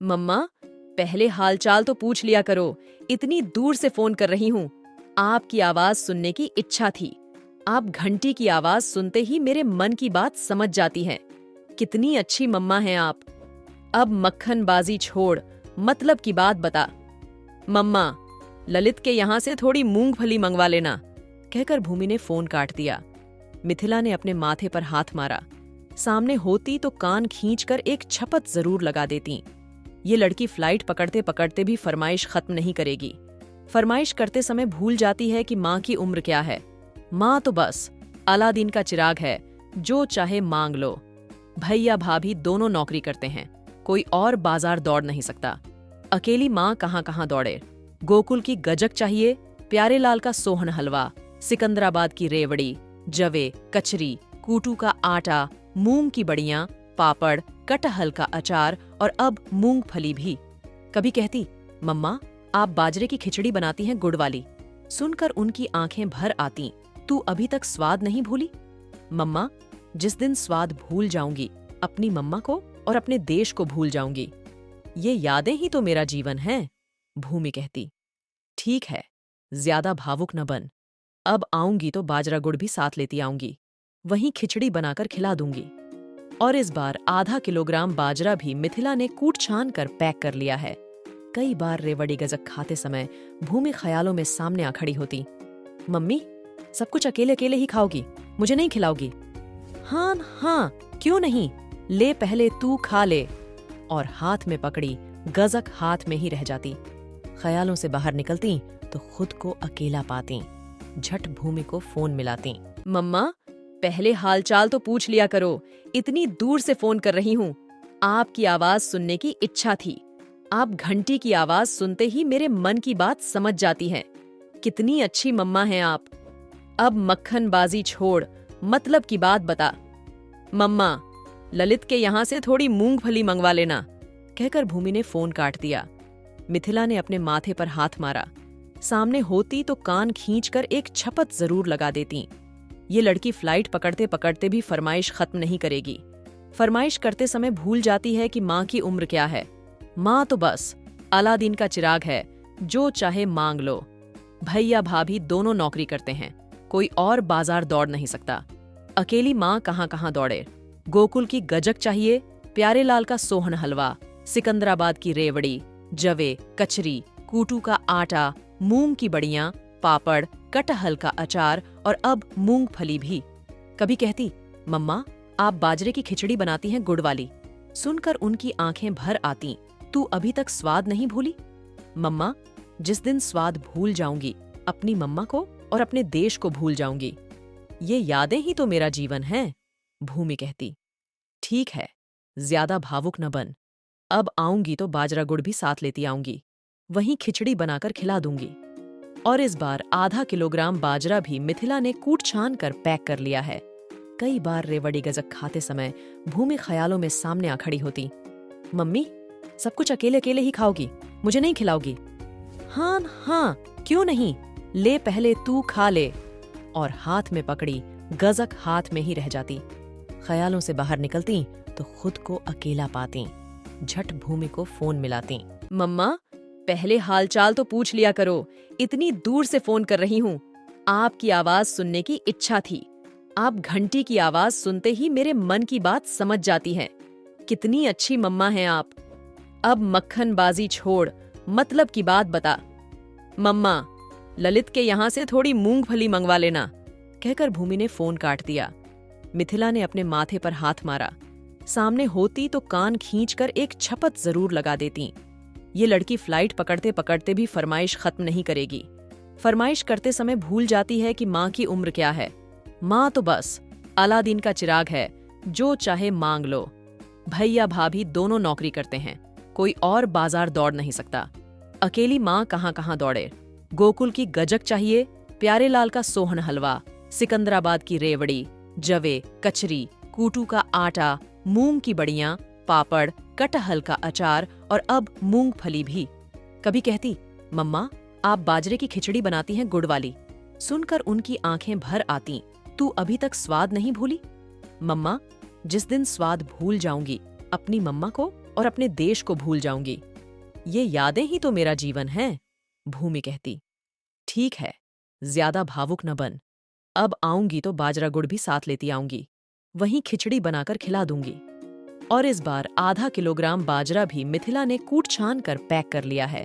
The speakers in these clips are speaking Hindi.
मम्मा, पहले हालचाल तो पूछ लिया करो। इतनी दूर से फोन कर रही हूँ। आपकी आवाज सुनने की इच्छा थी। आप घंटी की आवाज सुनते ही मेरे मन की बात समझ जाती हैं। कितनी अच्छी मम्मा हैं आप। अब मक्खनबाजी छोड़, मतलब की बात बता। मम्मा, ललित के यहाँ से थोड़ी मूंगफली मंगवा लेना, कहकर भूमि ने फोन काट दिया। मिथिला ने अपने माथे पर हाथ मारा। सामने होती तो कान खींचकर एक छपत जरूर लगा देती। ये लड़की फ्लाइट पकड़ते पकड़ते भी फरमाइश खत्म नहीं करेगी। फरमाइश करते समय भूल जाती है कि माँ की उम्र क्या है। माँ तो बस अलादीन का चिराग है, जो चाहे मांग लो। भैया भाभी दोनों नौकरी करते हैं, कोई और बाजार दौड़ नहीं सकता। अकेली माँ कहाँ कहाँ दौड़े। गोकुल की गजक चाहिए, प्यारेलाल का सोहन हलवा, सिकंदराबाद की रेवड़ी, जवे, कचरी, कूटू का आटा, मूंग की बड़ियां, पापड़, कटहल का अचार और अब मूंगफली भी। कभी कहती, मम्मा आप बाजरे की खिचड़ी बनाती हैं गुड़ वाली। सुनकर उनकी आंखें भर आती। तू अभी तक स्वाद नहीं भूली? मम्मा, जिस दिन स्वाद भूल जाऊंगी, अपनी मम्मा को और अपने देश को भूल जाऊंगी। ये यादें ही तो मेरा जीवन है, भूमि कहती। ठीक है, ज्यादा भावुक न बन। अब आऊंगी तो बाजरा गुड़ भी साथ लेती आऊंगी, वहीं खिचड़ी बनाकर खिला दूंगी। और इस बार आधा किलोग्राम बाजरा भी मिथिला ने कूट छान कर पैक कर लिया है। कई बार रेवड़ी गजक खाते समय भूमि ख्यालों में सामने आ खड़ी होती। मम्मी, सब कुछ अकेले अकेले ही खाओगी, मुझे नहीं खिलाओगी? हाँ हाँ, क्यों नहीं, ले पहले तू खा ले। और हाथ में पकड़ी गजक हाथ में ही रह जाती। ख्यालों से बाहर निकलती तो खुद को अकेला पाती। झट भूमि को फोन मिलाती। मम्मा, पहले हालचाल तो पूछ लिया करो। इतनी दूर से फोन कर रही हूँ। आपकी आवाज सुनने की इच्छा थी। आप घंटी की आवाज सुनते ही मेरे मन की बात समझ जाती हैं। कितनी अच्छी मम्मा हैं आप। अब मक्खनबाजी छोड़, मतलब की बात बता। मम्मा, ललित के यहाँ से थोड़ी मूंगफली मंगवा लेना, कहकर भूमि ने फोन काट दिया। मिथिला ने अपने माथे पर हाथ मारा। सामने होती तो कान खींचकर एक छपत जरूर लगा देती। ये लड़की फ्लाइट पकड़ते पकड़ते भी फरमाइश खत्म नहीं करेगी। फरमाइश करते समय भूल जाती है कि माँ की उम्र क्या है। माँ तो बस अलादीन का चिराग है, जो चाहे मांग लो। भैया भाभी दोनों नौकरी करते हैं, कोई और बाजार दौड़ नहीं सकता। अकेली माँ कहाँ कहाँ दौड़े। गोकुल की गजक चाहिए, प्यारेलाल का सोहन हलवा, सिकंदराबाद की रेवड़ी, जवे, कचरी, कूटू का आटा, मूंग की बड़ियां, पापड़, कटहल का अचार और अब मूंगफली भी। कभी कहती, मम्मा आप बाजरे की खिचड़ी बनाती हैं गुड़ वाली। सुनकर उनकी आंखें भर आती। तू अभी तक स्वाद नहीं भूली? मम्मा, जिस दिन स्वाद भूल जाऊंगी, अपनी मम्मा को और अपने देश को भूल जाऊंगी। ये यादें ही तो मेरा जीवन है, भूमि कहती। ठीक है, ज्यादा भावुक न बन। अब आऊंगी तो बाजरा गुड़ भी साथ लेती आऊंगी, वहीं खिचड़ी बनाकर खिला दूंगी। और इस बार आधा किलोग्राम बाजरा भी मिथिला ने कूट छान कर पैक कर लिया है। कई बार रेवड़ी गजक खाते समय भूमि ख्यालों में सामने आ खड़ी होती। मम्मी, सब कुछ अकेले अकेले ही खाओगी, मुझे नहीं खिलाओगी? हाँ हाँ, क्यों नहीं, ले पहले तू खा ले। और हाथ में पकड़ी गजक हाथ में ही रह जाती। ख्यालों से बाहर निकलती तो खुद को अकेला पाती। झट भूमि को फोन मिलाती। मम्मा, पहले हालचाल तो पूछ लिया करो। इतनी दूर से फोन कर रही हूँ। आपकी आवाज सुनने की इच्छा थी। आप घंटी की आवाज सुनते ही मेरे मन की बात समझ जाती हैं। कितनी अच्छी मम्मा हैं आप। अब मक्खनबाजी छोड़, मतलब की बात बता। मम्मा, ललित के यहाँ से थोड़ी मूंगफली मंगवा लेना, कहकर भूमि ने फोन काट दिया। मिथिला ने अपने माथे पर हाथ मारा। सामने होती तो कान खींचकर एक छपत जरूर लगा देती। ये लड़की फ्लाइट पकड़ते पकड़ते भी फरमाइश खत्म नहीं करेगी। फरमाइश करते समय भूल जाती है कि माँ की उम्र क्या है। माँ तो बस अलादीन का चिराग है, जो चाहे मांग लो। भैया भाभी दोनों नौकरी करते हैं, कोई और बाजार दौड़ नहीं सकता। अकेली माँ कहाँ कहाँ दौड़े। गोकुल की गजक चाहिए, प्यारेलाल का सोहन हलवा, सिकंदराबाद की रेवड़ी, जवे, कचरी, कूटू का आटा, मूंग की बड़ियां, पापड़, कटहल का अचार और अब मूंगफली भी। कभी कहती, मम्मा आप बाजरे की खिचड़ी बनाती हैं गुड़ वाली। सुनकर उनकी आंखें भर आती। तू अभी तक स्वाद नहीं भूली? मम्मा, जिस दिन स्वाद भूल जाऊंगी, अपनी मम्मा को और अपने देश को भूल जाऊंगी। ये यादें ही तो मेरा जीवन है, भूमि कहती। ठीक है, ज्यादा भावुक न बन। अब आऊंगी तो बाजरा गुड़ भी साथ लेती आऊंगी, वहीं खिचड़ी बनाकर खिला दूंगी। और इस बार आधा किलोग्राम बाजरा भी मिथिला ने कूट छान कर पैक कर लिया है।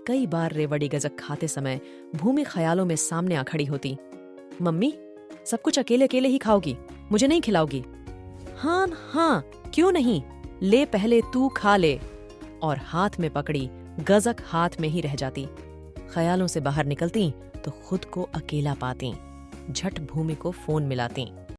कई बार रेवड़ी गजक खाते समय भूमि ख्यालों में सामने आ खड़ी होती। मम्मी, सब कुछ अकेले अकेले ही खाओगी, मुझे नहीं खिलाओगी? हाँ हाँ, क्यों नहीं, ले पहले तू खा ले। और हाथ में पकड़ी गजक हाथ में ही रह जाती। ख्यालों से बाहर निकलती तो खुद को अकेला पाती। झट भूमि को फोन मिलाती।